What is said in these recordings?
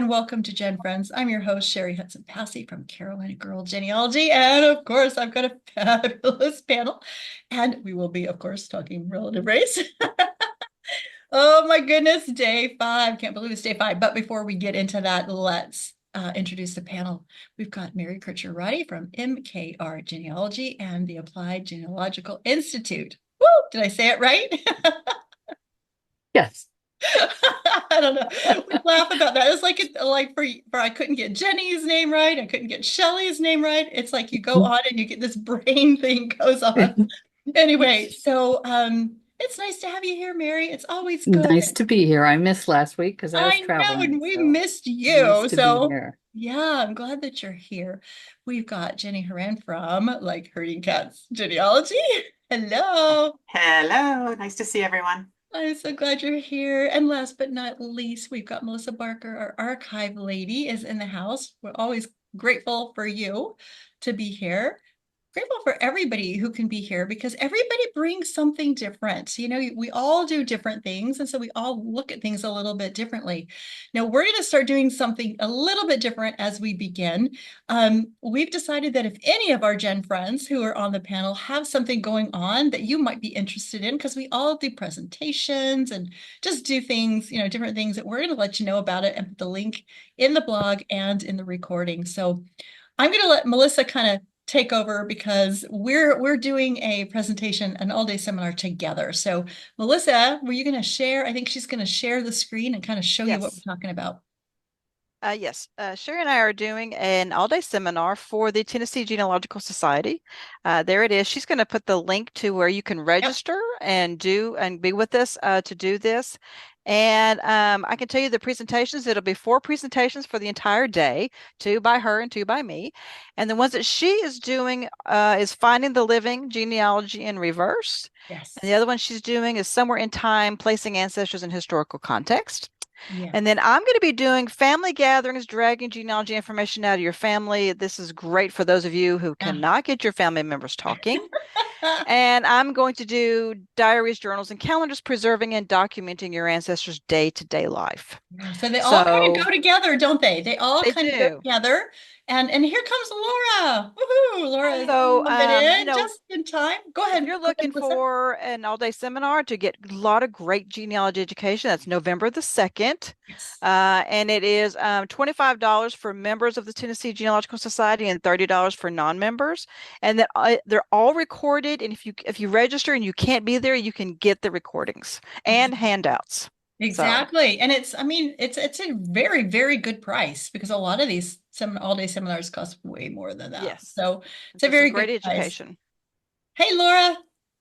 and welcome to Gen Friends. I'm your host, Cheri Hudson-Passy from Carolina Girl Genealogy. And of course, I've got a fabulous panel. And we will be, of course, talking relative race. Oh my goodness, day 5. Can't believe it's day 5. But before we get into that, let's introduce the panel. We've got Mary Kircher Roddy from MKR Genealogy and the Applied Genealogical Institute. Woo! Did I say it right? Yes. I don't know. We laugh about that. It's like for I couldn't get Jenny's name right. I couldn't get Shelley's name right. It's like you go on and you get this brain thing goes on. Anyway, so it's nice to have you here, Mary. It's always good. Nice to be here. I missed last week because I was I know, traveling, and we so missed nice you. to be So here. yeah, I'm glad that you're here. We've got Jenny Hawran from Like Herding Cats Genealogy. Hello. Hello, nice to see everyone. I'm so glad you're here. And last but not least, we've got Melissa Barker, our archive lady, is in the house. We're always grateful for you to be here. Grateful for everybody who can be here because everybody brings something different. You know, we all do different things. And so we all look at things a little bit differently. Now, we're going to start doing something a little bit different as we begin. We've decided that if any of our Gen friends who are on the panel have something going on that you might be interested in, because we all do presentations and just do things, you know, different things, that we're going to let you know about it and put the link in the blog and in the recording. So I'm going to let Melissa kind of take over because we're doing a presentation, an all-day seminar together. So Melissa, were you going to share? I think she's going to share the screen and kind of show you what Yes. we're talking about. Yes, Cheri and I are doing an all-day seminar for the Tennessee Genealogical Society. There it is. She's going to put the link to where you can register and be with us to do this. And I can tell you the presentations, it'll be 4 presentations for the entire day, 2 by her and 2 by me. And the ones that she is doing is Finding the Living Genealogy in Reverse. Yes. And the other one she's doing is Somewhere in Time, Placing Ancestors in Historical Context. Yeah. And then I'm going to be doing family gatherings, dragging genealogy information out of your family. This is great for those of you who cannot get your family members talking. And I'm going to do diaries, journals, and calendars, preserving and documenting your ancestors' day-to-day life. So they all kind of go together, don't they? They all They kind of go do. together. And here comes Laura. Woohoo! Laura is So, in just in time. Go ahead. if you're Go ahead, looking Melissa. for an all-day seminar to get a lot of great genealogy education, that's November the 2nd. Yes. And it is $25 for members of the Tennessee Genealogical Society and $30 for non-members. And that they're all recorded. And if you register and you can't be there, you can get the recordings and handouts. Exactly. And I mean, it's a very, very good price because a lot of these all-day seminars cost way more than that. Yes. So it's a very great good price. education. Hey, Laura.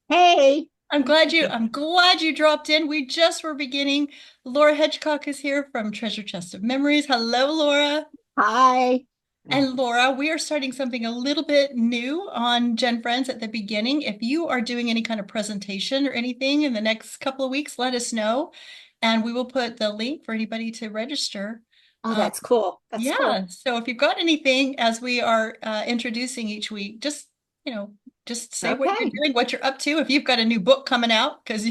Hey. I'm glad you dropped in. We just were beginning. Laura Hedgecock is here from Treasure Chest of Memories. Hello, Laura. Hi. And Laura, we are starting something a little bit new on Gen Friends at the beginning. If you are doing any kind of presentation or anything in the next couple of weeks, let us know. And we will put the link for anybody to register. Oh, that's cool. That's cool. So if you've got anything as we are introducing each week, just, just say what you're doing, what you're up to. If you've got a new book coming out, because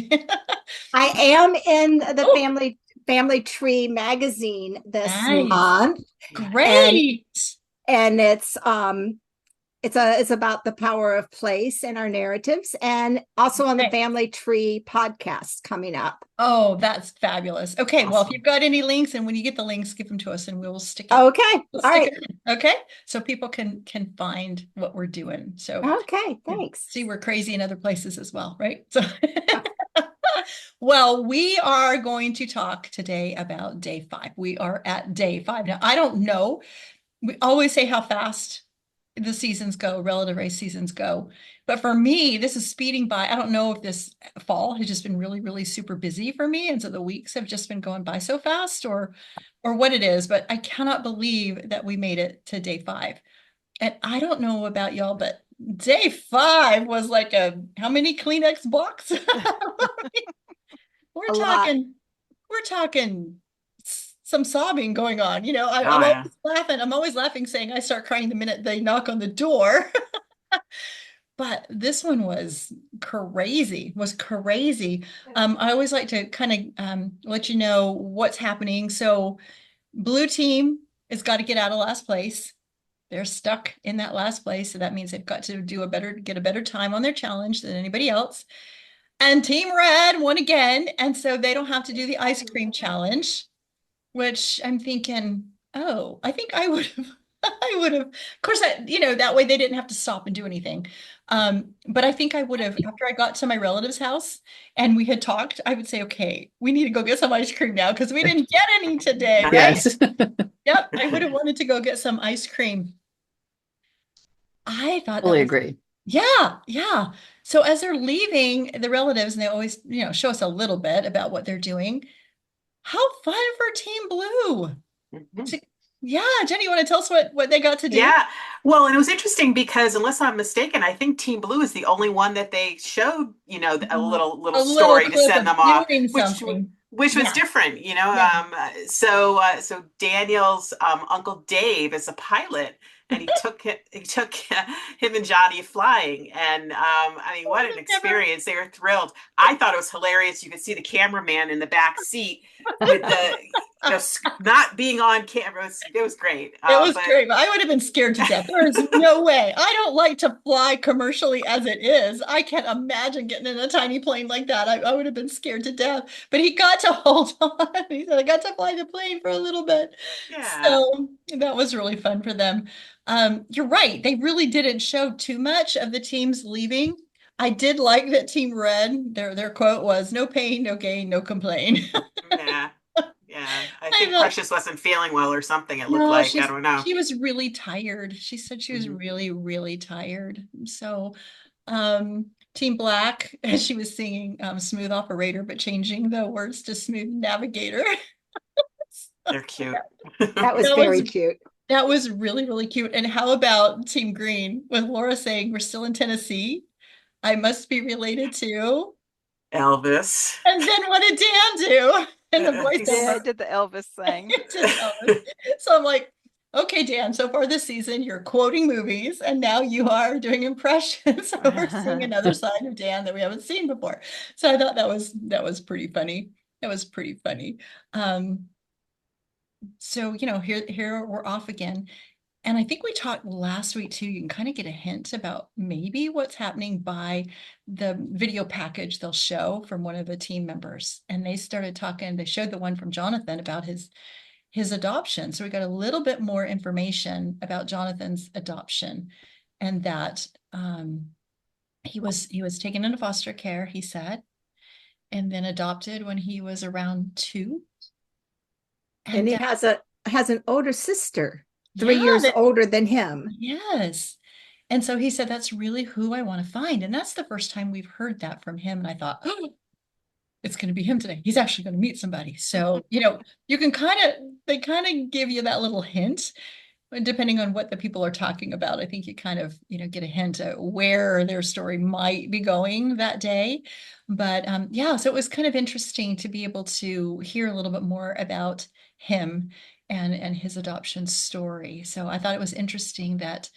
I am in the Oh, Family Tree magazine this nice. month. Great. And it's about the power of place and our narratives, and also on the Family Tree podcast coming up. Oh, that's fabulous. Okay, Awesome. well, if you've got any links, and when you get the links, give them to us and we'll stick it. Okay. We'll All right. Okay. So people can find what we're doing. So okay, thanks. See, we're crazy in other places as well, right? So well, we are going to talk today about day 5. We are at day 5. Now, I don't know. We always say how fast the seasons go, relative race seasons go. But for me, this is speeding by. I don't know if this fall has just been really, really super busy for me. And so the weeks have just been going by so fast or what it is, but I cannot believe that we made it to day 5. And I don't know about y'all, but day 5 was like how many Kleenex box? We're talking some sobbing going on. You know, I'm always laughing. I'm always laughing, saying I start crying the minute they knock on the door. But this one was crazy, I always like to kind of let you know what's happening. So blue team has got to get out of last place. They're stuck in that last place. So that means they've got to get a better time on their challenge than anybody else. And team red won again. And so they don't have to do the ice cream challenge, which I'm thinking, oh, I think I would have, of course, that way they didn't have to stop and do anything. But I think I would have, after I got to my relative's house and we had talked, I would say, okay, we need to go get some ice cream now because we didn't get any today, right? Yes. Yep, I would have wanted to go get some ice cream. I thought Fully agree. yeah, yeah. So as they're leaving the relatives, and they always, show us a little bit about what they're doing. How fun for Team Blue. Yeah, Jenny, you want to tell us what they got to do? Yeah. Well, and it was interesting because unless I'm mistaken, I think Team Blue is the only one that they showed, a little story to send them off, which was different, Yeah. So Daniel's Uncle Dave is a pilot, and he took him and Johnny flying, and I mean, what an experience! They were thrilled. I thought it was hilarious. You could see the cameraman in the back seat with the not being on camera. It was great. It was great, but I would have been scared to death. There is no way. I don't like to fly commercially as it is. I can't imagine getting in a tiny plane like that. I would have been scared to death. But he got to hold on. He said, I got to fly the plane for a little bit. Yeah. So that was really fun for them. You're right. They really didn't show too much of the teams leaving. I did like that Team Red, their quote was, no pain, no gain, no complain. Yeah. Yeah, I think Precious wasn't feeling well or something. It looked like, I don't know. She was really tired. She said she was really, really tired. So, Team Black, she was singing Smooth Operator, but changing the words to Smooth Navigator. They're cute. That was very cute. That was really, really cute. And how about Team Green with Laura saying, we're still in Tennessee. I must be related to Elvis. And then what did Dan do? And the voiceover. Yeah, I did the Elvis thing. So I'm like, okay, Dan, so far this season, you're quoting movies and now you are doing impressions. So we're seeing another side of Dan that we haven't seen before. So I thought that was pretty funny. That was pretty funny. So, here we're off again. And I think we talked last week too, you can kind of get a hint about maybe what's happening by the video package they'll show from one of the team members. And they started talking, they showed the one from Jonathan about his adoption. So we got a little bit more information about Jonathan's adoption, and that he was taken into foster care, he said, and then adopted when he was around 2. And he has an older sister. 3 years older than him. Yes. And so he said, that's really who I want to find. And that's the first time we've heard that from him. And I thought, oh, it's going to be him today. He's actually going to meet somebody. So, you can they kind of give you that little hint, depending on what the people are talking about. I think you kind of, get a hint at where their story might be going that day. But so it was kind of interesting to be able to hear a little bit more about him and his adoption story. So I thought it was interesting that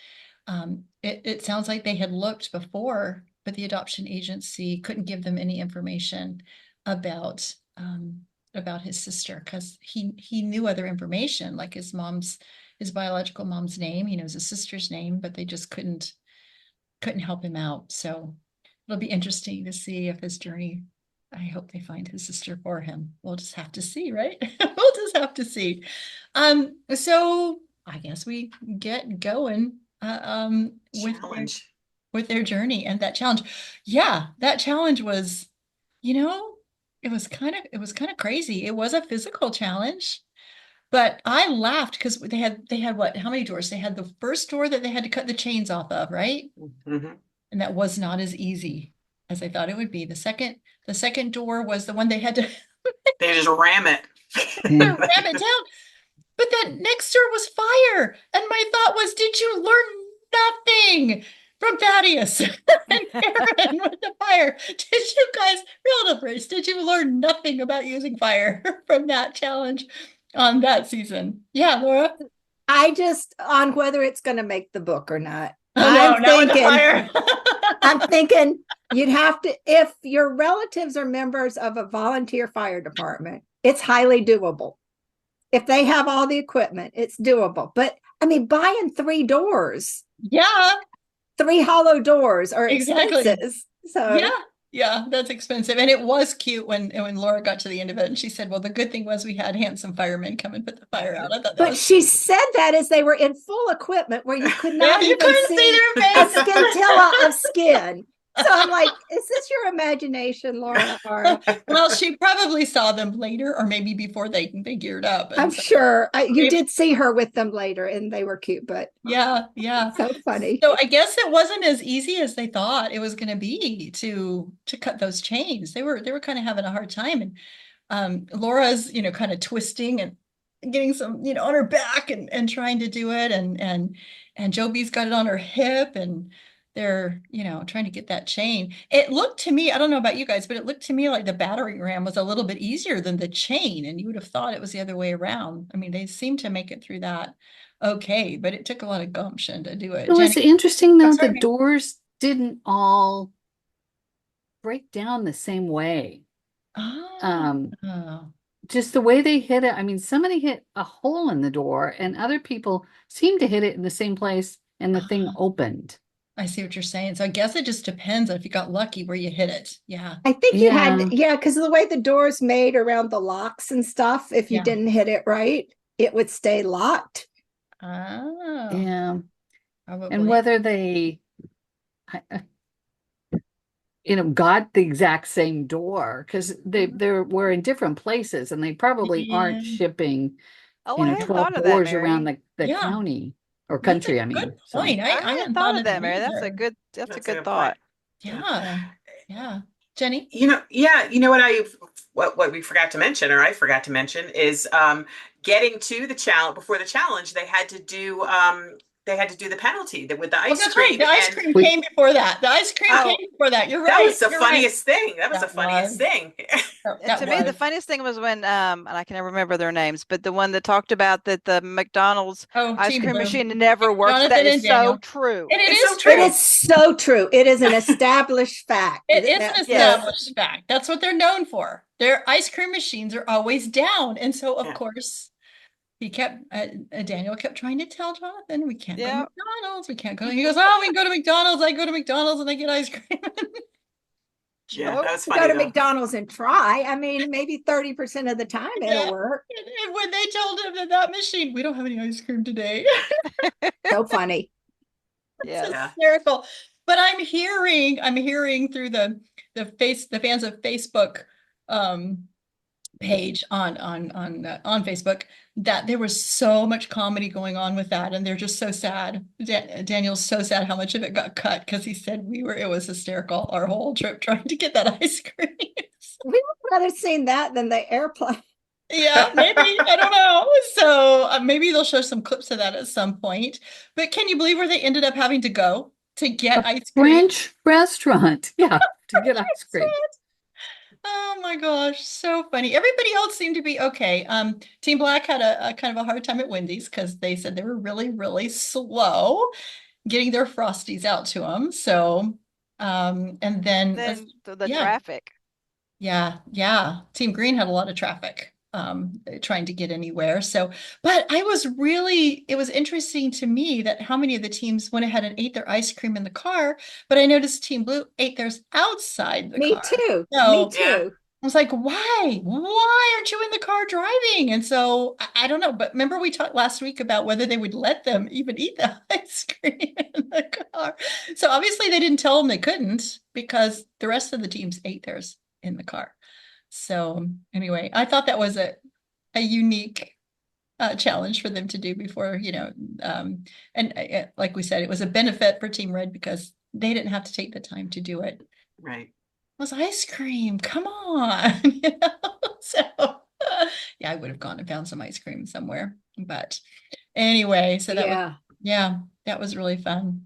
it sounds like they had looked before, but the adoption agency couldn't give them any information about his sister, because he knew other information, like his biological mom's name. He knows his sister's name, but they just couldn't help him out. So it'll be interesting to see if his journey, I hope they find his sister for him. We'll just have to see, right? We'll just have to see. So I guess we get going with their journey and that challenge. Yeah, that challenge was, it was kind of crazy. It was a physical challenge, but I laughed because they had what? How many doors? They had the first door that they had to cut the chains off of, right? Mm-hmm. And that was not as easy as I thought it would be. The second door was the one they had to they just ram it. ram it down. But that next door was fire. And my thought was, did you learn nothing from Thaddeus and Aaron with the fire? Did you guys, real Race, did you learn nothing about using fire from that challenge on that season? Yeah, Laura? I just, on whether it's going to make the book or not. I'm thinking you'd have to, if your relatives are members of a volunteer fire department, it's highly doable. If they have all the equipment, it's doable. But I mean, buying 3 doors, Yeah, 3 hollow doors are exactly. expenses. So Yeah, that's expensive. And it was cute when Laura got to the end of it and she said, well, the good thing was we had handsome firemen come and put the fire out. I thought that but was she said that as they were in full equipment where you could yeah, not you even couldn't see see their a face. scintilla of skin. So I'm like, is this your imagination, Laura? Or Well, she probably saw them later or maybe before they geared up. And I'm so, sure you maybe- did see her with them later and they were cute, but yeah. so funny. So I guess it wasn't as easy as they thought it was going to be to cut those chains. They were kind of having a hard time. And Laura's, kind of twisting and getting some, on her back and trying to do it. And Joby's got it on her hip and they're, trying to get that chain. It looked to me, I don't know about you guys, but it looked to me like the battering ram was a little bit easier than the chain. And you would have thought it was the other way around. I mean, they seemed to make it through that okay, but it took a lot of gumption to do it. It was Jenny? interesting though, sorry. the doors didn't all break down the same way. Oh. Just the way they hit it. I mean, somebody hit a hole in the door and other people seemed to hit it in the same place and the thing opened. I see what you're saying. So I guess it just depends on if you got lucky where you hit it. Yeah. I think you Yeah. had, because of the way the door's made around the locks and stuff, if you Yeah. didn't hit it right, it would stay locked. Oh. Yeah. Probably. And whether they, got the exact same door because they were in different places and they probably aren't Yeah. shipping, Oh, I hadn't 12 thought of that, doors around Mary. the Yeah. county or That's a country, I good mean. So. point. I I hadn't hadn't thought of that, that Mary. That's a either. good That's a good good thought. Yeah. Yeah. Jenny? You know what we forgot to mention, or I forgot to mention, is getting to the challenge. Before the challenge, they had to do the penalty with the ice That's cream. right. The ice and cream came before that. The ice cream Oh, came before that. You're right. That was the You're right. funniest thing. That was the That funniest was. thing. And to me, the funniest thing was when, and I can never remember their names, but the one that talked about that the McDonald's ice Team cream Blue. machine never works. Jonathan That and is Daniel. so true. And it It's is so true. It is so true. It is an established fact. It is an Yes. established fact. That's what they're known for. Their ice cream machines are always down. And so, of Yeah. course, Daniel kept trying to tell Jonathan, we can't go to Yep. McDonald's. We can't go. He goes, oh, we can go to McDonald's. I go to McDonald's and I get ice cream. Yeah, that was Go funny to though. McDonald's and try. I mean, maybe 30% of the time Yeah. it'll work. And when they told him that machine, we don't have any ice cream today. So funny. Yes. It's hysterical. But I'm hearing through the fans of Facebook page on Facebook that there was so much comedy going on with that, and they're just so sad. Daniel's so sad how much of it got cut because he said it was hysterical our whole trip trying to get that ice cream. We would rather seen that than the airplane. Yeah, maybe. I don't know. So maybe they'll show some clips of that at some point. But can you believe where they ended up having to go to get ice cream? French restaurant. Yeah, to get ice cream. Oh my gosh, so funny. Everybody else seemed to be okay. Team Black had a kind of a hard time at Wendy's because they said they were really, really slow getting their Frosties out to them. So, and then the yeah. traffic. Yeah. Team Green had a lot of traffic trying to get anywhere. So, but it was interesting to me that how many of the teams went ahead and ate their ice cream in the car, but I noticed Team Blue ate theirs outside the Me car. too. So, Me too. Yeah. I was like, why aren't you in the car driving? And so I don't know, but remember we talked last week about whether they would let them even eat the ice cream in the car. So obviously they didn't tell them they couldn't because the rest of the teams ate theirs in the car. So anyway, I thought that was a unique challenge for them to do before, and like we said, it was a benefit for Team Red because they didn't have to take the time to do it. Right. It was ice cream. Come on. So yeah, I would have gone and found some ice cream somewhere. But anyway, so that was really fun.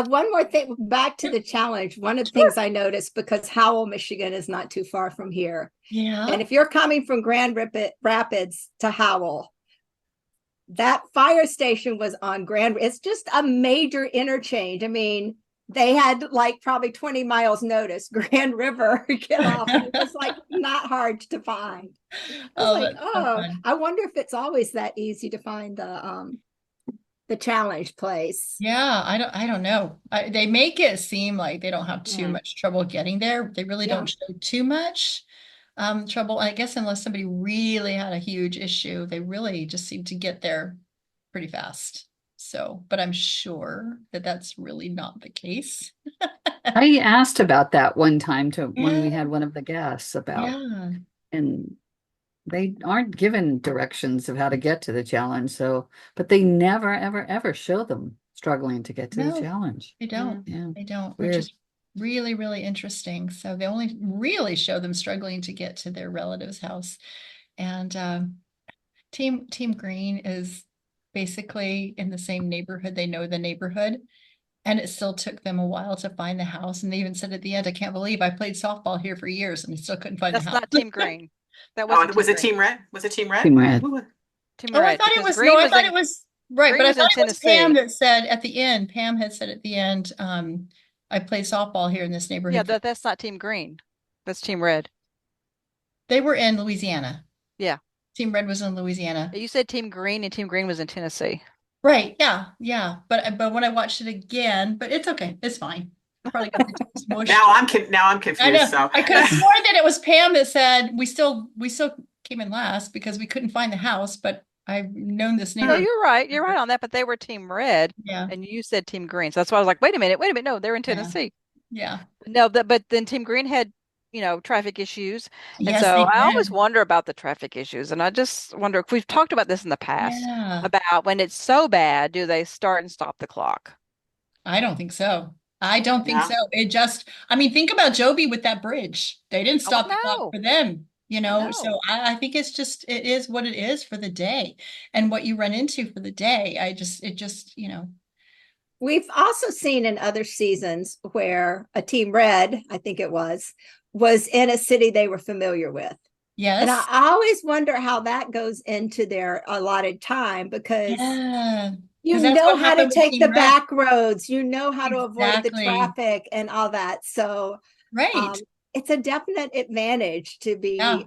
One more thing, back to the challenge. One of the things I noticed, because Howell, Michigan is not too far from here. Yeah. And if you're coming from Grand Rapids to Howell, that fire station was on Grand. It's just a major interchange. I mean, they had like probably 20 miles notice, Grand River, get off. And it was like not hard to find. I was Oh, like, that's so oh, fun. I wonder if it's always that easy to find the challenge place. Yeah, I don't know. They make it seem like they don't have too Mhm. much trouble getting there. They really Yeah. don't show too much trouble. I guess unless somebody really had a huge issue, they really just seem to get there pretty fast. So, but I'm sure that that's really not the case. I asked about that one time to when we Yeah, had one of the guests about, yeah. and they aren't given directions of how to get to the challenge. So, but they never, ever, ever show them struggling to get to the No, challenge. they don't. Yeah, They don't, which weird. is really, really interesting. So they only really show them struggling to get to their relative's house. And Team Green is basically in the same neighborhood. They know the neighborhood. And it still took them a while to find the house. And they even said at the end, I can't believe I played softball here for years and I still couldn't find the That's house. not Team Green. That Oh, wasn't was Team it Green. Team Red? Was it Team Red? Team Red. Team Oh, I Red, thought it because was, Green no, I was thought in, it was, right, Green but I was in thought it was Pam Tennessee. that said at the end, Pam had said at the end, I played softball here in this Yeah, neighborhood. that's not Team Green. That's Team Red. They were in Louisiana. Yeah. Team Red was in Louisiana. You said Team Green, and Team Green was in Tennessee. Right, yeah, yeah. But when I watched it again, but it's okay, it's fine. Probably got the teams mushed. Now I'm I confused. know. So I could have sworn that it was Pam that said we still came in last because we couldn't find the house, but I've known this No, neighborhood. you're right. You're right on that, but they were Team Red, Yeah, and you said Team Green. So that's why I was like, wait a minute. No, they're in yeah, Tennessee. yeah. No, but then Team Green had, traffic issues. And Yes, so they I always did. wonder about the traffic issues. And I just wonder if we've talked about this in the past Yeah, about when it's so bad, do they start and stop the clock? I don't think so. I don't think so. no, It just, I mean, think about Joby with that bridge. They didn't Oh, stop the clock no, for them, no. So I think it's just, it is what it is for the day and what you run into for the day. It just, We've also seen in other seasons where a Team Red, I think it was in a city they were familiar with. And I yes. always wonder how that goes into their allotted time because Yeah. you Because that's know what how to happened with take Team the Red. back roads, you know how to avoid the Exactly. traffic and all that. So Right. it's a definite advantage to Yeah. be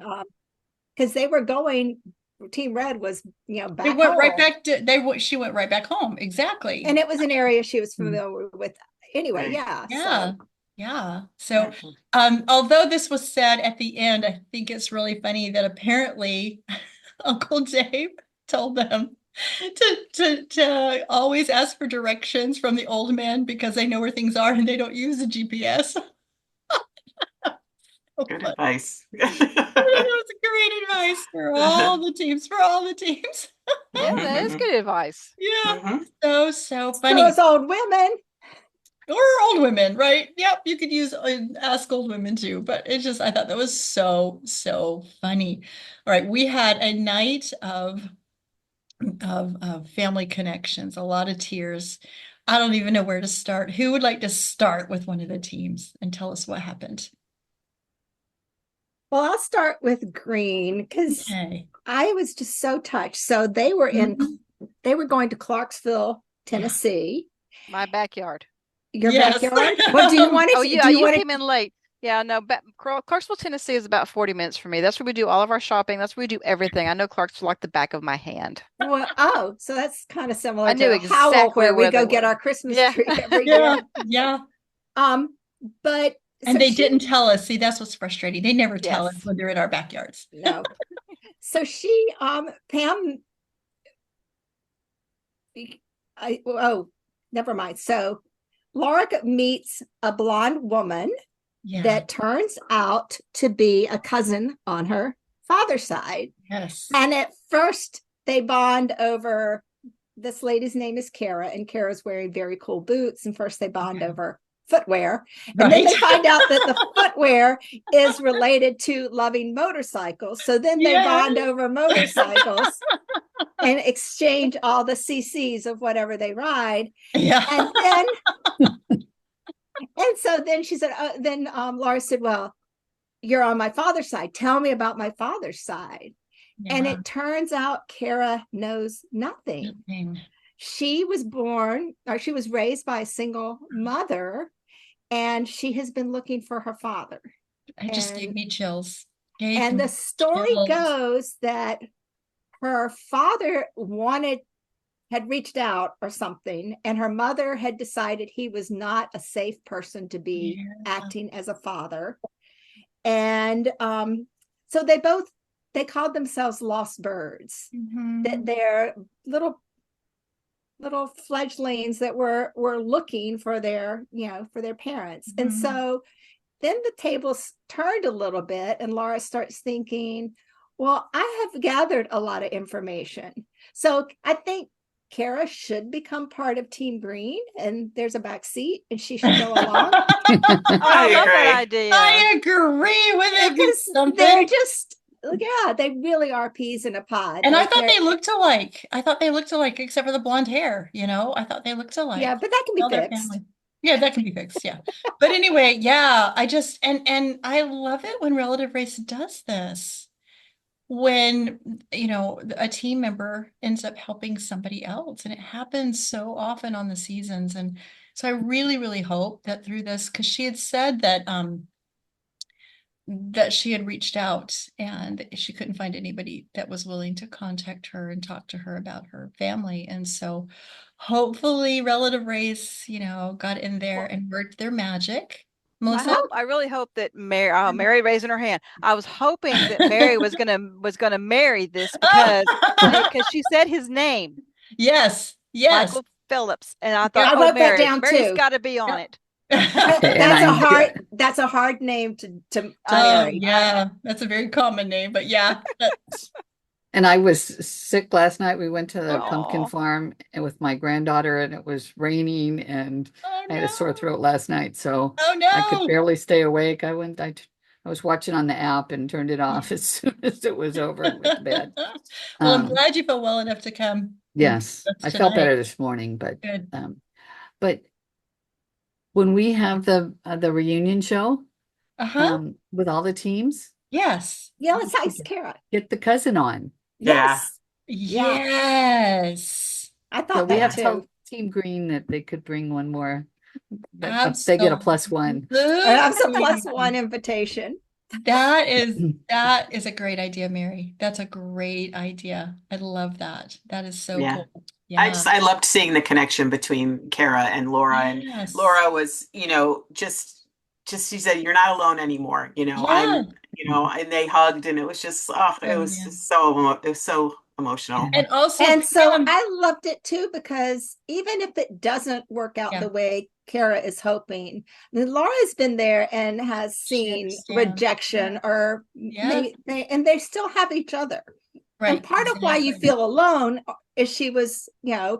because they were going, Team Red was, They back went right home. back to she went right back home. Exactly. And it was an area she was Mm. familiar with anyway. Right. Yeah. Yeah. So Yeah. So although this was said at the end, I think it's really funny that apparently Uncle Dave told them to always ask for directions from the old men because they know where things are and they don't use the GPS. So good funny. advice. That was great advice for all the teams, for all the teams. Yeah, that is good advice. Yeah. Mhm. So funny. those old women. Or old women, right? Yep, you could use ask old women too, but it's just I thought that was so funny. All right, we had a night of family connections, a lot of tears. I don't even know where to start. Who would like to start with one of the teams and tell us what happened? Well, I'll start with Green because Okay. I was just so touched. So they were Mhm. they were going to Clarksville, Tennessee. My backyard. Your Yes. backyard. Well, do you want to? Oh, do yeah, you you want came in late. Yeah, no, Clarksville, Tennessee is about 40 minutes for me. That's where we do all of our shopping. That's where we do everything. I know Clarksville like the back of my hand. Well, oh, so that's kind of similar I knew to Howell, exactly where we where they go get were. our Christmas Yeah. tree every Yeah, year. yeah. But And so they she didn't tell us. See, that's what's frustrating. They never tell us Yes. when they're in our backyards. no. So she Pam oh, never mind. So Laura meets a blonde woman Yeah. that turns out to be a cousin on her father's side. Yes. And at first, they bond over this lady's name is Kara, and Kara's wearing very cool boots. And first, they bond Okay. over footwear. And then they find out that the footwear is related to loving motorcycles. So then they Yeah. bond over motorcycles and exchange all the CCs of whatever they ride. Yeah. And then, and so then she said, Laura said, well, you're on my father's side. Tell me about my father's side. And Yeah. it turns out Kara knows nothing. Nothing. She was born, or she was raised by a single mother and she has been looking for her father. It just gave And- me chills. And the story goes that her father had reached out or something, and her mother had decided he was not a safe person to be acting as a father. And so they called themselves lost birds. That they're little fledglings that were looking for their parents. And so then the tables turned a little bit, and Laura starts thinking, well, I have gathered a lot of information. So I think Kara should become part of Team Green, and there's a back seat, and she should go along. I love that idea. I agree with it. Because they're just, they really are peas in a pod. And I thought they looked alike. Except for the blonde hair, I thought they looked alike. Yeah, but that can be fixed. Yeah, that can be fixed. Yeah. But anyway, yeah, I just, and I love it when Relative Race does this. When, a team member ends up helping somebody else, and it happens so often on the seasons. And so I really, really hope that through this, because she had said that she had reached out and she couldn't find anybody that was willing to contact her and talk to her about her family. And so hopefully Relative Race, got in there and worked their magic. Melissa? I really hope that Mary raising her hand. I was hoping that Mary was gonna marry this because she said his name. Yes. Michael Phillips. And I thought, I wrote that Mary, down Mary's too. got to be on it. That's a hard name to marry. Yeah, that's a very common name, but yeah. And I was sick last night. We went to the pumpkin farm with my granddaughter, and it was raining, and I had a sore throat last night, so I could barely stay awake. I was watching on the app and turned it off as soon as it was over and went to bed. Well, I'm glad you felt well enough to come. Yes, I felt better this morning, but but when we have the reunion show with all the teams, let's ice Kara. Get the cousin on. Yes. Yes. I thought so we have too. Team Green that they could bring one more. They get a +1. That's a +1 invitation. That is a great idea, Mary. That's a great idea. I love that. That is so cool. Yeah. I loved seeing the connection between Kara and Laura. And Laura was, she said, "You're not alone anymore." And they hugged, and it was just, just so emotional. And also, so I loved it too, because even if it doesn't work out the way Kara is hoping, I mean, Laura's been there and has seen rejection, or they still have each other. Right. And part of why you feel alone is she was, a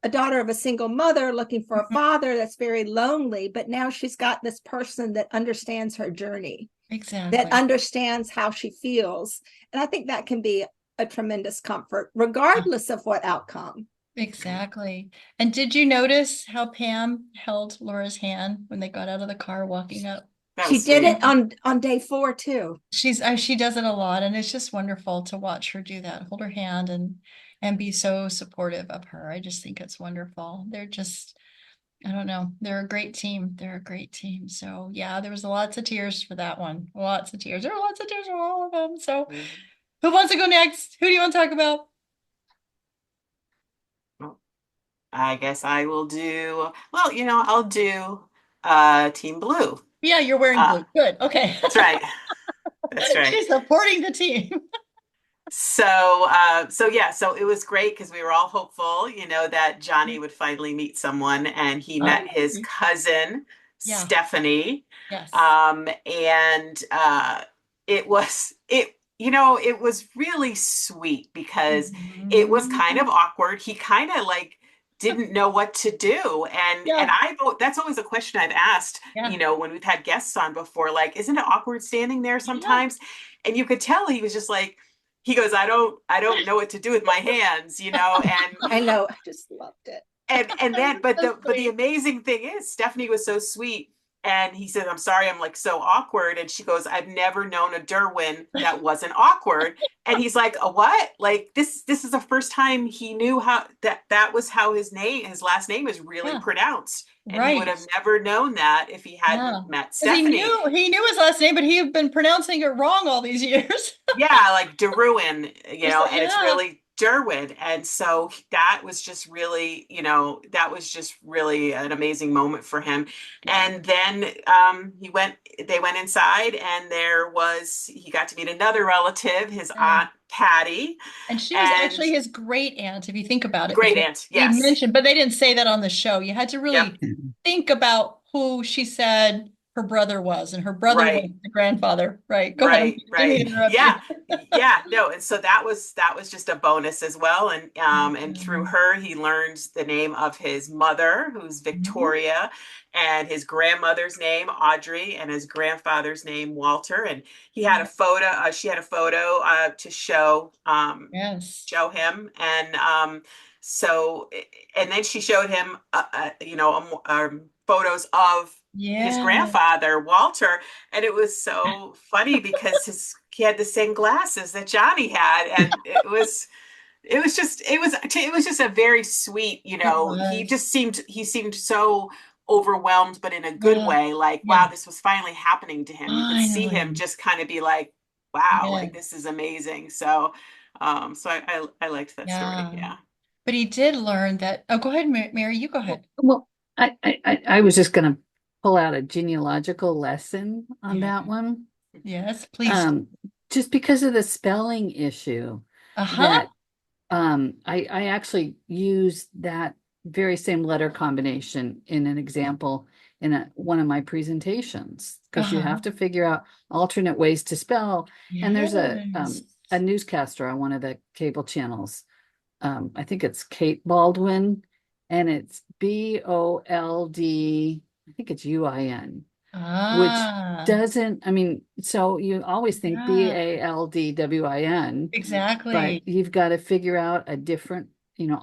daughter of a single mother looking for a father that's very lonely, but now she's got this person that understands her journey. Exactly. That understands how she feels. And I think that can be a tremendous comfort, regardless of what outcome. Exactly. And did you notice how Pam held Laura's hand when they got out of the car walking up? She did it on day 4 too. She does it a lot, and it's just wonderful to watch her do that, hold her hand and be so supportive of her. I just think it's wonderful. They're just, I don't know, they're a great team. So yeah, there was lots of tears for that one. Lots of tears. There were lots of tears for all of them. So who wants to go next? Who do you want to talk about? I guess I will do, I'll do Team Blue. Yeah, you're wearing blue. Good. Okay. That's right. She's supporting the team. So it was great because we were all hopeful, that Johnny would finally meet someone, and he met his cousin, Stephanie. Yes. And it was really sweet because it was kind of awkward. He kind of didn't know what to do. And that's always a question I've asked, when we've had guests on before, isn't it awkward standing there sometimes? Yeah. And you could tell he was just he goes, I don't know what to do with my hands, and I know, I just loved it. And then, but the amazing thing is Stephanie was so sweet. And he said, I'm sorry, I'm like so awkward. And she goes, I've never known a Derwin that wasn't awkward. And he's like, a what? Like this is the first time he knew how that was how his last name is really pronounced. And he would have never known that if he hadn't met Stephanie. He knew his last name, but he had been pronouncing it wrong all these years. Yeah, like Derwin, and it's really Derwin. And so that was just really, that was just really an amazing moment for him. And then they went inside, and he got to meet another relative, his aunt Patty. And she was actually his great aunt, if you think about it. Great aunt, yes. He mentioned, but they didn't say that on the show. You had to really think about who she said her brother was, and her brother was the grandfather. Right. Go ahead. Right. Yeah. No. And so that was just a bonus as well. And through her, he learned the name of his mother, who's Victoria, and his grandmother's name, Audrey, and his grandfather's name, Walter. And he had a photo. She had a photo to show him. And so, and then she showed him, photos of his grandfather, Walter. And it was so funny because he had the same glasses that Johnny had. And it was just a very sweet, he seemed so overwhelmed, but in a good way. Like, wow, this was finally happening to him. You could see him just kind of be like, wow, like this is amazing. So, I liked that story. Yeah. But he did learn that. Oh, go ahead, Mary, you go ahead. Well, I was just going to pull out a genealogical lesson on that one. Yes, please. Just because of the spelling issue, that I actually used that very same letter combination in an example in one of my presentations, because you have to figure out alternate ways to spell. And there's a newscaster on one of the cable channels. I think it's Kate Baldwin, and it's Bold, I think it's UIN, which doesn't, so you always think BALDWIN. Exactly. But you've got to figure out a different,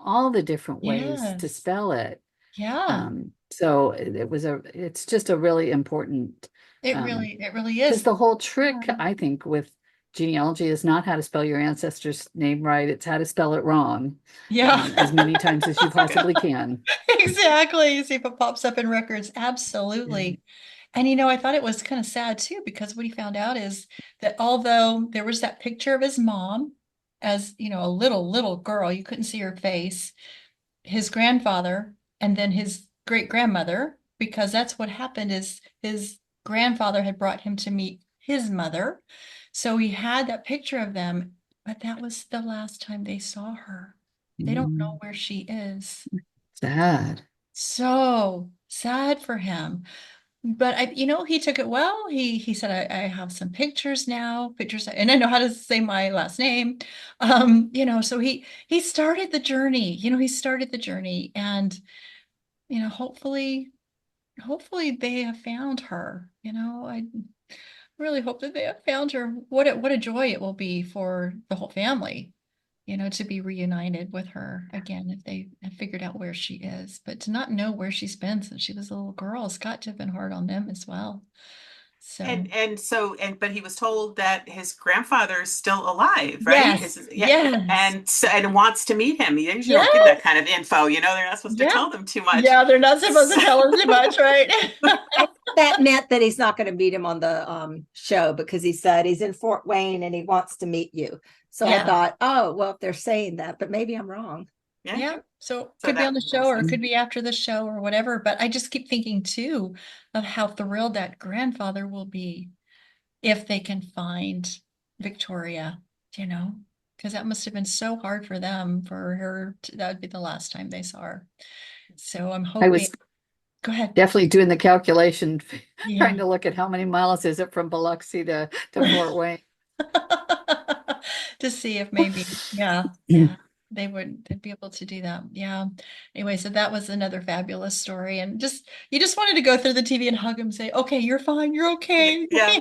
all the different ways to spell it. Yeah. So it's just a really important. It really is. Because the whole trick, I think, with genealogy is not how to spell your ancestor's name right. It's how to spell it wrong. As many times as you possibly can. Exactly. See if it pops up in records. Absolutely. And I thought it was kind of sad too, because what he found out is that although there was that picture of his mom as, a little girl, you couldn't see her face, his grandfather, and then his great grandmother, because that's what happened is his grandfather had brought him to meet his mother. So he had that picture of them, but that was the last time they saw her. They don't know where she is. Sad. So sad for him. But he took it well. He said, I have some pictures now, and I know how to say my last name. So he started the journey, and hopefully they have found her. I really hope that they have found her. What a joy it will be for the whole family, to be reunited with her again if they have figured out where she is. But to not know where she's been since she was a little girl has got to have been hard on them as well. So but he was told that his grandfather is still alive, right? Yes. And wants to meet him. You usually don't give that kind of info. They're not supposed to tell them too much. Yeah, they're not supposed to tell them too much, right? That meant that he's not going to meet him on the show, because he said he's in Fort Wayne and he wants to meet you. So I thought, oh, well, if they're saying that, but maybe I'm wrong. Yeah. So could be on the show, or it could be after the show, or whatever. But I just keep thinking too of how thrilled that grandfather will be if they can find Victoria, because that must have been so hard for them, for her that would be the last time they saw her. So I'm hoping. Go ahead. Definitely doing the calculation, trying to look at how many miles is it from Biloxi to Fort Wayne. To see if maybe, they'd be able to do that. Yeah. Anyway, so that was another fabulous story. And you just wanted to go through the TV and hug him and say, okay, you're fine. You're okay. Yeah.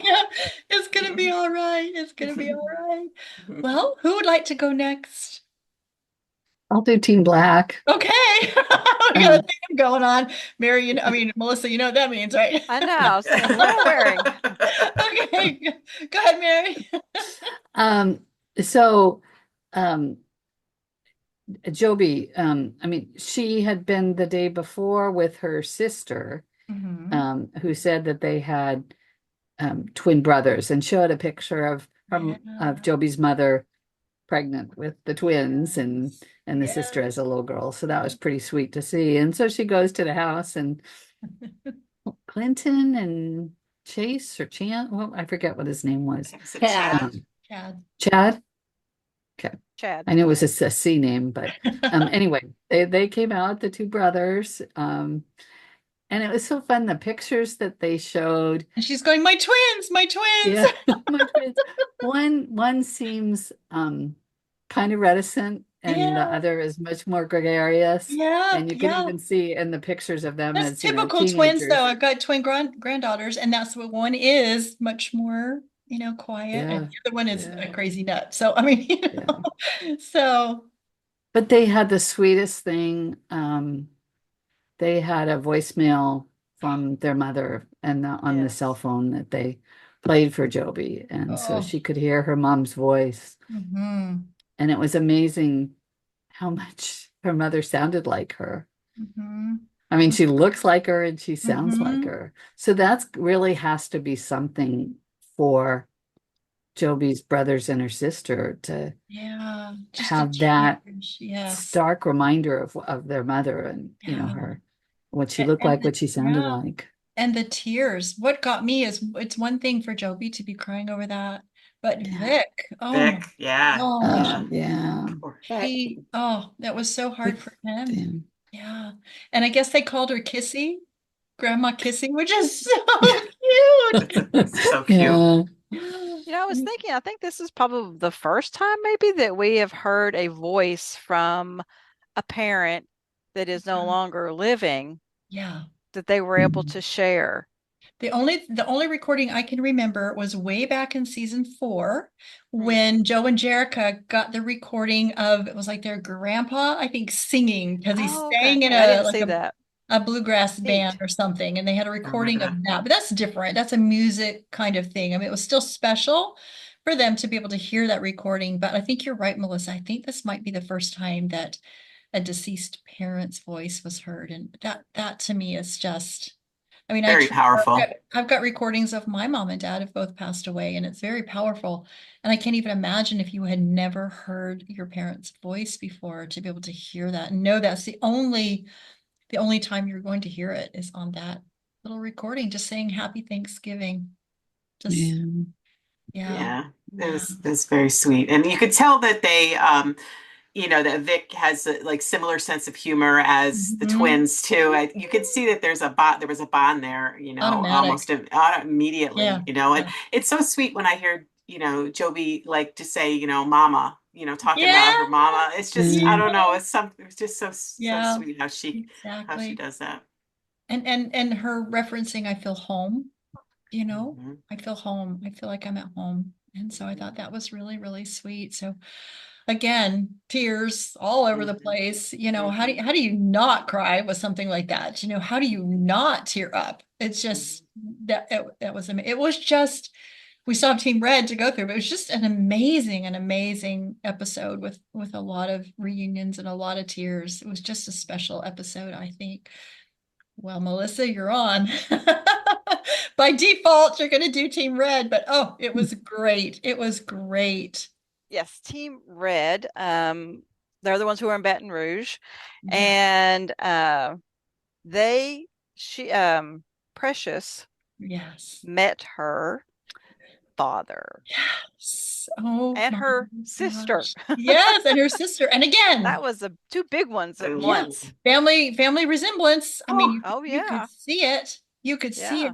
It's going to be all right. It's going to be all right. Well, who would like to go next? I'll do Team Black. Okay. We got a theme going on. Mary, Melissa, you know what that means, right? I know. So what am I wearing? Okay. Go ahead, Mary. So Joby, she had been the day before with her sister, who said that they had twin brothers, and showed a picture of Joby's mother pregnant with the twins, and the sister as a little girl. So that was pretty sweet to see. And so she goes to the house, and Clinton and Chase or Chan, well, I forget what his name was. Chad. Okay. Chad. I knew it was a C name, but anyway, they came out, the two brothers. And it was so fun, the pictures that they showed. And she's going, my twins. Yeah, my twins. One seems kind of reticent, and the other is much more gregarious. Yeah. And you can even see in the pictures of them that's as typical twins, though. I've got twin granddaughters, and that's what one is much more, quiet, and the other one is a crazy nut. So so. But they had the sweetest thing. They had a voicemail from their mother and on the cell phone that they played for Joby, and so she could hear her mom's voice. And it was amazing how much her mother sounded like her. She looks like her and she sounds like her. So that's really has to be something for Joby's brothers and her sister to have that stark reminder of their mother, and her, what she looked like, what she sounded like. And the tears. What got me is, it's one thing for Joby to be crying over that, but Vic, Vic, that was so hard for him. Yeah. And I guess they called her Kissy, Grandma Kissy, which is so cute. So cute. I was thinking, I think this is probably the first time maybe that we have heard a voice from a parent that is no longer living. Yeah. That they were able to share. The only recording I can remember was way back in season 4 when Joe and Jerica got the recording of, it was like their grandpa, I think, singing, because he sang in a bluegrass band or something, and they had a recording of that. But that's different. That's a music kind of thing. It was still special for them to be able to hear that recording. But I think you're right, Melissa. I think this might be the first time that a deceased parent's voice was heard, and that to me is just, very powerful. I've got recordings of my mom and dad have both passed away, and it's very powerful. And I can't even imagine if you had never heard your parents' voice before, to be able to hear that and know that's the only time you're going to hear it is on that little recording, just saying Happy Thanksgiving. It was very sweet, and you could tell that they that Vic has a similar sense of humor as the twins too. You could see that there was a bond there, almost immediately, and it's so sweet when I hear, Joby to say, mama, talking about her mama. It's just, I don't know. It's just so sweet how she does that. And her referencing, I feel home, I feel home. I feel like I'm at home. And so I thought that was really, really sweet. So again, tears all over the place. How do you not cry with something like that? How do you not tear up? It's just that was amazing. It was just, we still have Team Red to go through, but it was just an amazing episode with a lot of reunions and a lot of tears. It was just a special episode, I think. Well, Melissa, you're on. By default, you're going to do Team Red, but it was great. It was great. Yes, Team Red. They're the ones who are in Baton Rouge, and Precious met her father. Yes. And her sister. Yes, and her sister. And again, that was two big ones at once. Family resemblance. You could see it. You could see it.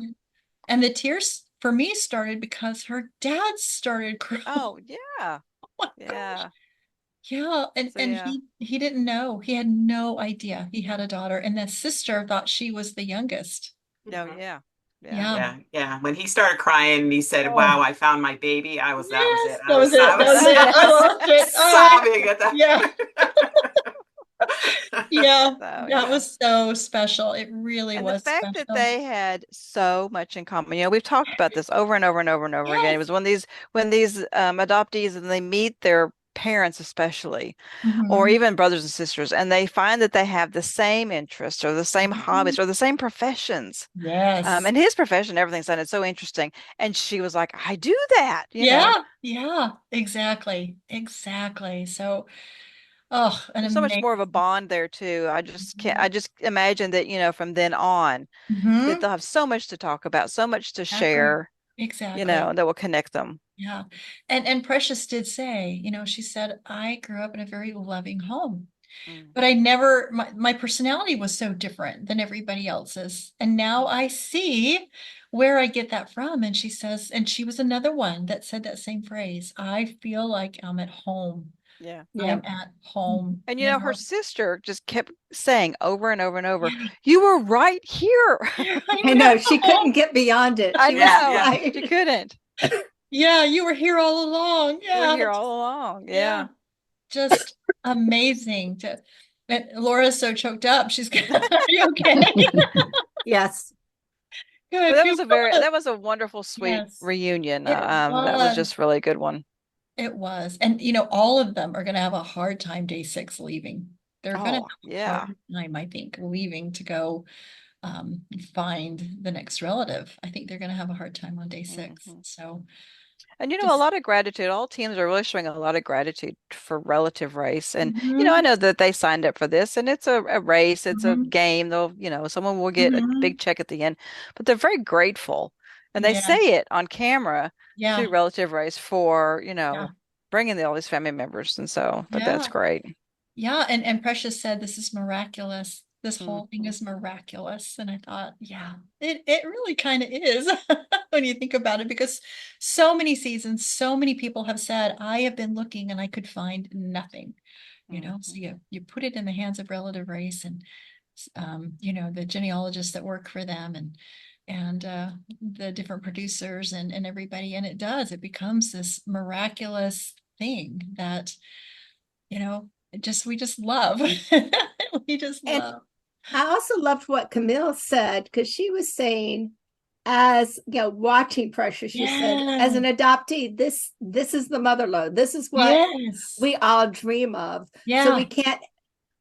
And the tears for me started because her dad started crying. Oh yeah. Oh my gosh. Yeah. And he didn't know. He had no idea he had a daughter. And the sister thought she was the youngest. Oh yeah. Yeah. When he started crying, he said, "Wow, I found my baby." That was it. I was sobbing at that. Yeah, So, that was so special. It really and the was fact that special. they had so much in common, we've talked about this over and over and over and over again. It was when these adoptees and they meet their parents especially, or Mhm. even brothers and sisters, and they find that they have the same interests or the same hobbies Mhm. or the same professions. Yes. And his profession, everything sounded so interesting. And she was like, I do that, Yeah, exactly. Exactly. So, oh, an There's so much amazing. more of a bond there too. I just can't, I just imagine that, from then on, that Hmm. they'll have so much to talk about, so much to Exactly. share, Exactly. that will connect them. Yeah. And Precious did say, she said, I grew up in a very loving home, Mm. but I never, my personality was so different than everybody else's. And now I see where I get that from. And she says, and she was another one that said that same phrase. I feel like I'm at home. Yeah. Yeah. I'm at home, And her you know. sister just kept saying over and over and over, Yeah. you were right here. I I know she couldn't know. get beyond it. I She was Yeah, know. yeah. like, She couldn't. Yeah, you were here all along. You were Yeah. here all along. Yeah. Yeah. Just amazing to and Laura's so choked up. She's gonna, are you okay? yes. Good. But Feel better. that was a wonderful, sweet Yes, reunion. it That was was. just really a good one. It was. And all of them are gonna have a hard time day 6 leaving. They're gonna have Oh, a yeah. hard time, I think, leaving to go find the next relative. I think they're gonna have a hard time on day 6. Mhm. So And a just lot of gratitude. All teams are really showing a lot of gratitude for relative race. And I mhm, know that they signed up for this and it's a race, it's a mhm, game. They'll, someone will get a big mhm. check at the end, but they're very grateful. And they say Yeah, it on camera to yeah, relative race for, yeah, bringing all these family members. And so, but that's yeah. great. Yeah, and Precious said this is miraculous. This whole thing Mhm. is miraculous. And I thought, yeah, it really kind of is when you think about it, because so many seasons, so many people have said, I have been looking and I could find nothing, So Mhm. you put it in the hands of relative race and the genealogists that work for them and the different producers and everybody, and it becomes this miraculous thing that we just love. We just And love. I also loved what Camille said because she was saying, as watching Precious, she said, as Yeah. an adoptee, this is the mother lode. This is what Yes. we all dream of. So we Yeah. can't,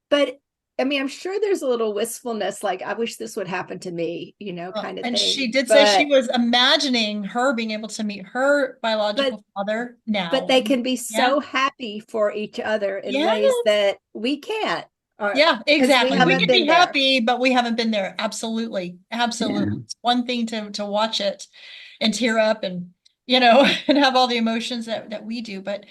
but I mean, I'm sure there's a little wistfulness, like I wish this would happen to me, kind of And she thing. did say she was imagining her being able to meet her But biological father but now. they can be Yeah. so happy for each other in Yeah. ways that we can't, or Yeah, because we exactly. We haven't can be been there. happy, but we haven't been there. Absolutely. Absolutely. Yeah. It's one thing to watch it and tear up and and have all the emotions that we do, but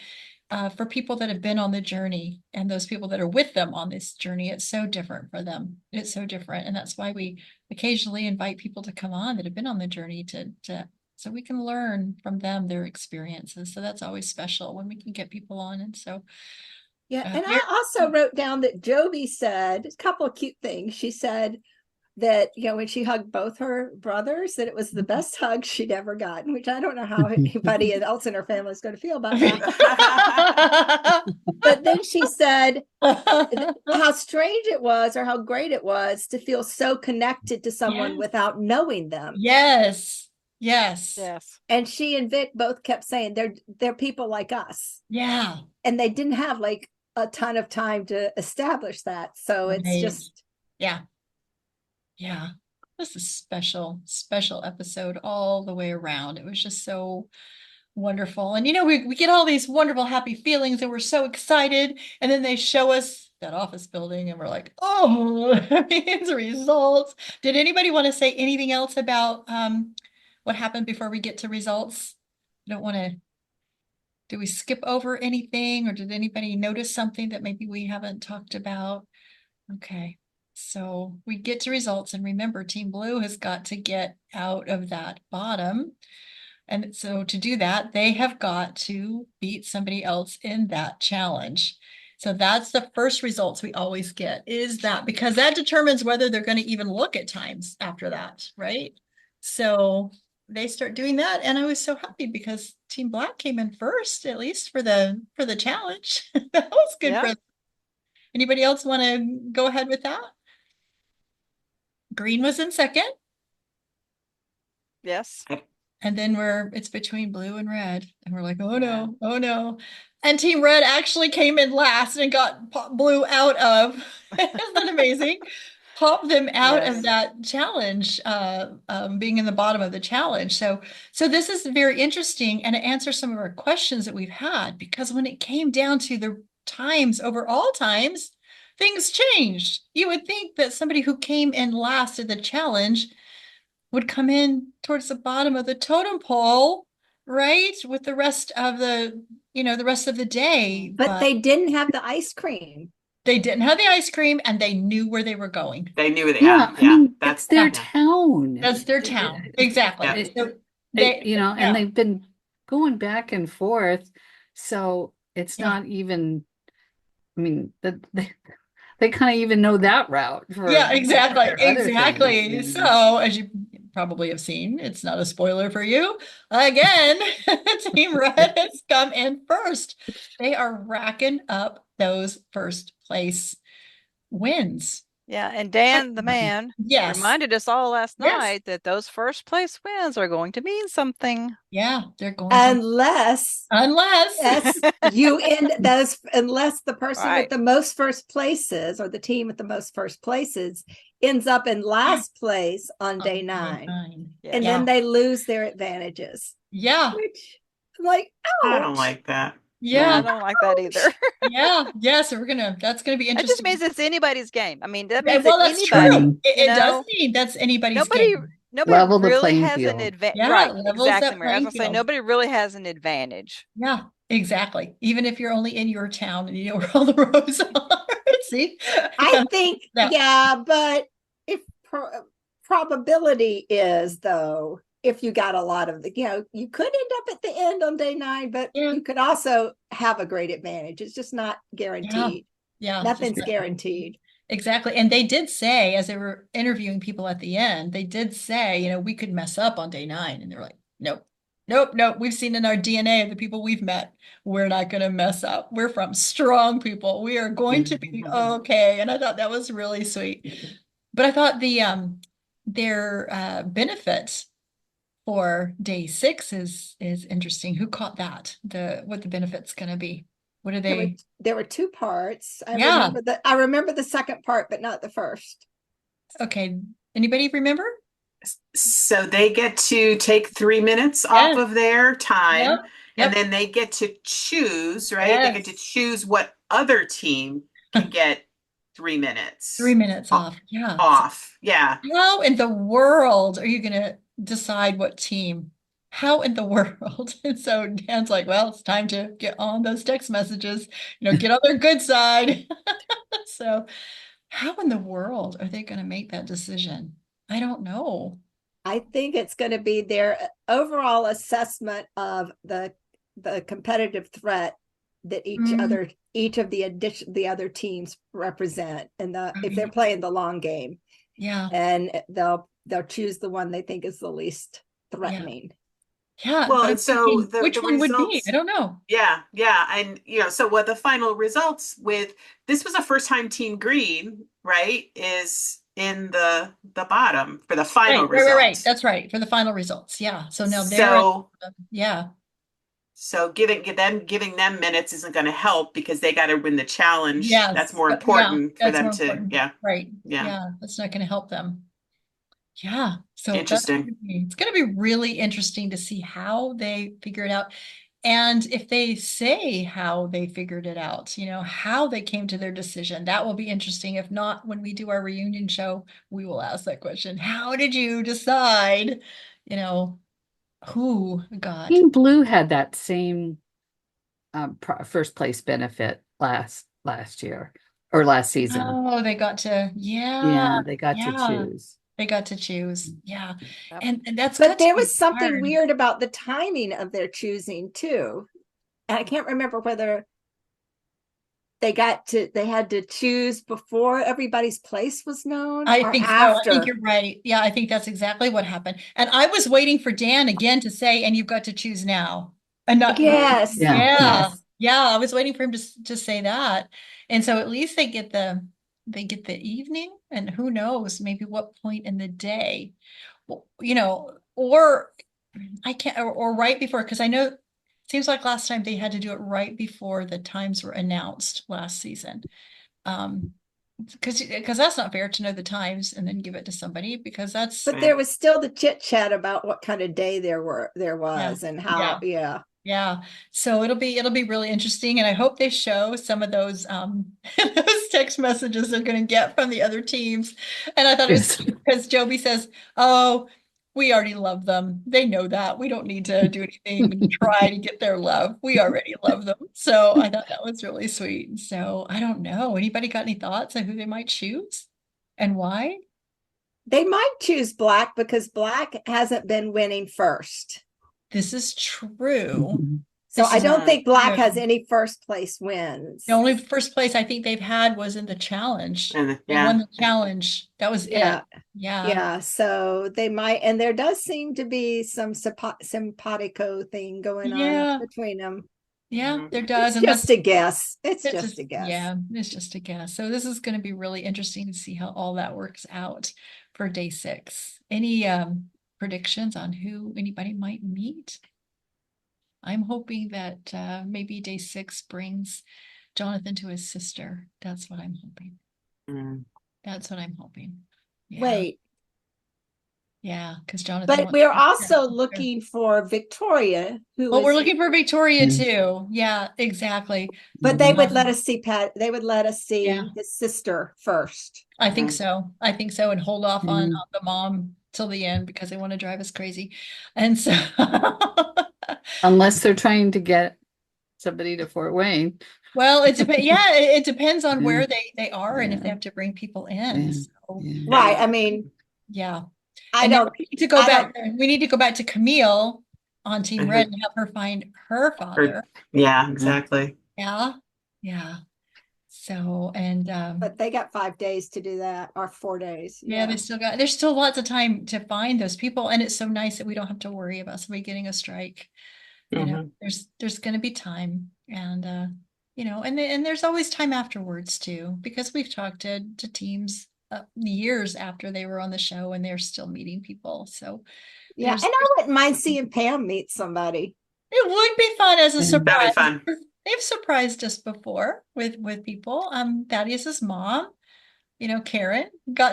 for people that have been on the journey and those people that are with them on this journey, it's so different for them. It's so different. And that's why we occasionally invite people to come on that have been on the journey to so we can learn from them their experiences. So that's always special when we can get people on. And so Yeah, and here, I also wrote down that Joby said a couple of cute things. She said that when she hugged both her brothers, that it was the best hug she'd ever gotten, which I don't know how anybody else in her family is going to feel about that. But then she said how strange it was, or how great it was to feel so connected to someone yes, without knowing them. yes, yes, Yes. And she and Vic both kept saying they're people like us, yeah, and they didn't have like a ton of time to establish that. So it's right, just yeah, yeah. This is a special, special episode all the way around. It was just so wonderful. And we get all these wonderful, happy feelings and we're so excited. And then they show us that office building and we're like, oh, it's results. Did anybody want to say anything else about what happened before we get to results? I don't want to, do we skip over anything or did anybody notice something that maybe we haven't talked about? Okay. So we get to results and remember Team Blue has got to get out of that bottom. And so to do that, they have got to beat somebody else in that challenge. So that's the first results we always get, is that, because that determines whether they're going to even look at times after that, right? So they start doing that, and I was so happy because Team Black came in first, at least for the challenge. That was good for Yeah. them. Anybody else want to go ahead with that? Green was in second. Yes. And then it's between blue and red. And we're like, oh no, oh no. And Team Red actually came in last and got blue out of. Isn't that amazing? Popped them out of that challenge, being in the bottom of the challenge. So this is very interesting, and it answers some of our questions that we've had, because when it came down to the times, overall times, things changed. You would think that somebody who came in last at the challenge would come in towards the bottom of the totem pole, right? With the rest of the rest of the day. But they didn't have the ice cream. They didn't have the ice cream, and they knew where they were going. They knew that. Yeah, I mean, that's their town. That's their town. Exactly. Yeah. So and they've been going back and forth. So it's not even, I mean, they kind of even know that route. Exactly. So as you probably have seen, it's not a spoiler for you. Again, Team Red has come in first. They are racking up those first place wins. Yeah, and Dan, the man, reminded us all last night that those first place wins are going to mean something. Yeah, they're going unless you end those, unless the person with the most first places, or the team with the most first places, ends up in last place on day 9. And then they lose their advantages. Yeah. Which I'm like, I don't like that. Yeah, I don't like that either. So that's gonna be interesting. That just means it's anybody's game. I mean, that means that's anybody. True. It does mean that's anybody's game. Nobody level really the has field. an advantage. Yeah, right, exactly. I was gonna say nobody really has an advantage. Yeah, exactly. Even if you're only in your town and you know where all the roads are. See, I think, but if probability is, though, if you got a lot of you could end up at the end on day 9, but you could also have a great advantage. It's just not guaranteed. Yeah. Nothing's guaranteed. Exactly. And they did say, as they were interviewing people at the end, they did say, we could mess up on day 9. And they were like, nope. We've seen in our DNA of the people we've met, we're not going to mess up. We're from strong people. We are going to be okay. And I thought that was really sweet. But I thought their benefits for day 6 is interesting. Who caught that? What the benefit's going to be? What are they? There were 2 parts. I remember the second part, but not the first. Okay. Anybody remember? So they get to take 3 minutes off of their time, and then they get to choose, right? They get to choose what other team can get 3 minutes. 3 minutes off. Yeah. Off. Yeah. How in the world are you going to decide what team? How in the world? And so Dan's like, well, it's time to get on those text messages, get on their good side. So how in the world are they going to make that decision? I don't know. I think it's going to be their overall assessment of the competitive threat that each of the other teams represent, and if they're playing the long game. Yeah. And they'll choose the one they think is the least threatening. Yeah. Well, and so which one results, would be? I don't know. Yeah. And so what the final results with this was a first time Team Green, right, is in the bottom for the final results. Right. That's right. For the final results. Yeah. So now So giving them minutes isn't going to help, because they got to win the challenge. Yes. That's more important for them to. Right. Yeah. That's not going to help them. Yeah. So interesting. It's going to be really interesting to see how they figure it out. And if they say how they figured it out, how they came to their decision, that will be interesting. If not, when we do our reunion show, we will ask that question. How did you decide, who got? Team Blue had that same first place benefit last year or last season. Oh, they got to, they got to choose. They got to choose. Yeah. And that's, but there was something weird about the timing of their choosing too. And I can't remember whether they had to choose before everybody's place was known. I think after. So. I think you're right. Yeah, I think that's exactly what happened. And I was waiting for Dan again to say, and you've got to choose now. And not yes. Yeah. I was waiting for him to say that. And so at least they get the evening, and who knows, maybe what point in the day, you know, or I can't, or right before, because I know it seems like last time they had to do it right before the times were announced last season. Because that's not fair to know the times and then give it to somebody, because that's. But there was still the chit chat about what kind of day there was and how. Yeah. So it'll be really interesting, and I hope they show some of those those text messages they're going to get from the other teams. And I thought it was because Joby says, "Oh, we already love them. They know that. We don't need to do anything and try to get their love. We already love them." So I thought that was really sweet. So I don't know. Anybody got any thoughts on who they might choose and why? They might choose Black because Black hasn't been winning first. This is true. So I don't think Black has any first place wins. The only first place I think they've had was in the challenge. They won the challenge. That was it. Yeah. So they might, and there does seem to be some simpatico thing going on between them. Yeah, there does. It's just a guess. It's just a guess. Yeah, it's just a guess. So this is going to be really interesting to see how all that works out for day 6. Any predictions on who anybody might meet? I'm hoping that maybe day 6 brings Jonathan to his sister. That's what I'm hoping. That's what I'm hoping. Yeah. Wait. Yeah, because Jonathan. But we're also looking for Victoria. We're looking for Victoria too. Yeah, exactly. But they would let us see They would let us see his sister first. I think so. And hold off on the mom till the end because they want to drive us crazy. And so, unless they're trying to get somebody to Fort Wayne. Well, it depends. Yeah, it depends on where they are and if they have to bring people in. So. Right. I mean, we need to go back. We need to go back to Camille on Team Red and have her find her father. Yeah, exactly. Yeah. So, and but they got 5 days to do that, or 4 days. Yeah, there's still lots of time to find those people, and it's so nice that we don't have to worry about somebody getting a strike. You know, there's going to be time, and you know, and there's always time afterwards too, because we've talked to teams years after they were on the show and they're still meeting people. So and I wouldn't mind seeing Pam meet somebody. It would be fun as a surprise. That'd be fun. They've surprised us before with people. Thaddeus's mom, you know, Karen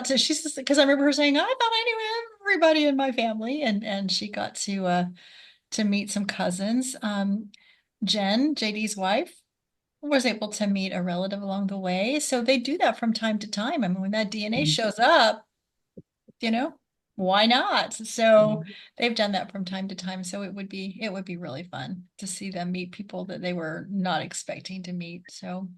she says, because I remember her saying, I thought I knew everybody in my family, and she got to meet some cousins. Jen, JD's wife, was able to meet a relative along the way. So they do that from time to time. I mean, when that DNA shows up, you know, why not? So they've done that from time to time. So it would be really fun to see them meet people that they were not expecting to meet. So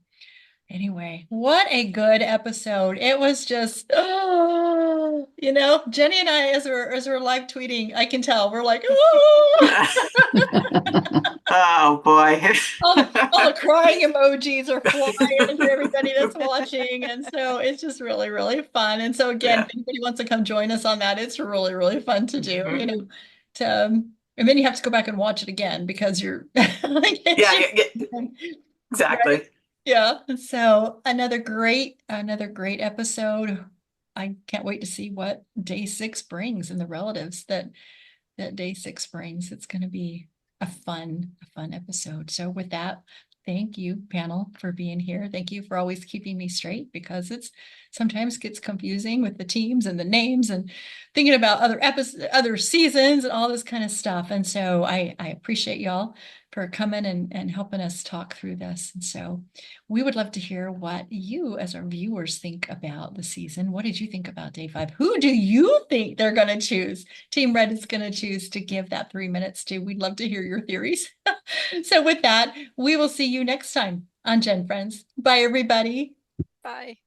anyway, what a good episode. It was just, you know, Jenny and I, as we're live tweeting, I can tell we're like, oh boy. all the crying emojis are flying to everybody that's watching. And so it's just really, really fun. And so again, if anybody wants to come join us on that, it's really, really fun to do, you know, and then you have to go back and watch it again because you're exactly. Right? Yeah. So another great episode. I can't wait to see what day 6 brings and the relatives that day 6 brings. It's going to be a fun episode. So with that, thank you, panel, for being here. Thank you for always keeping me straight, because it's sometimes gets confusing with the teams and the names and thinking about other seasons and all this kind of stuff. And so I appreciate y'all for coming and helping us talk through this. And so we would love to hear what you as our viewers think about the season. What did you think about day 5? Who do you think they're going to choose? Team Red is going to choose to give that 3 minutes to. We'd love to hear your theories. So with that, we will see you next time on GenFriends. Bye, everybody. Bye.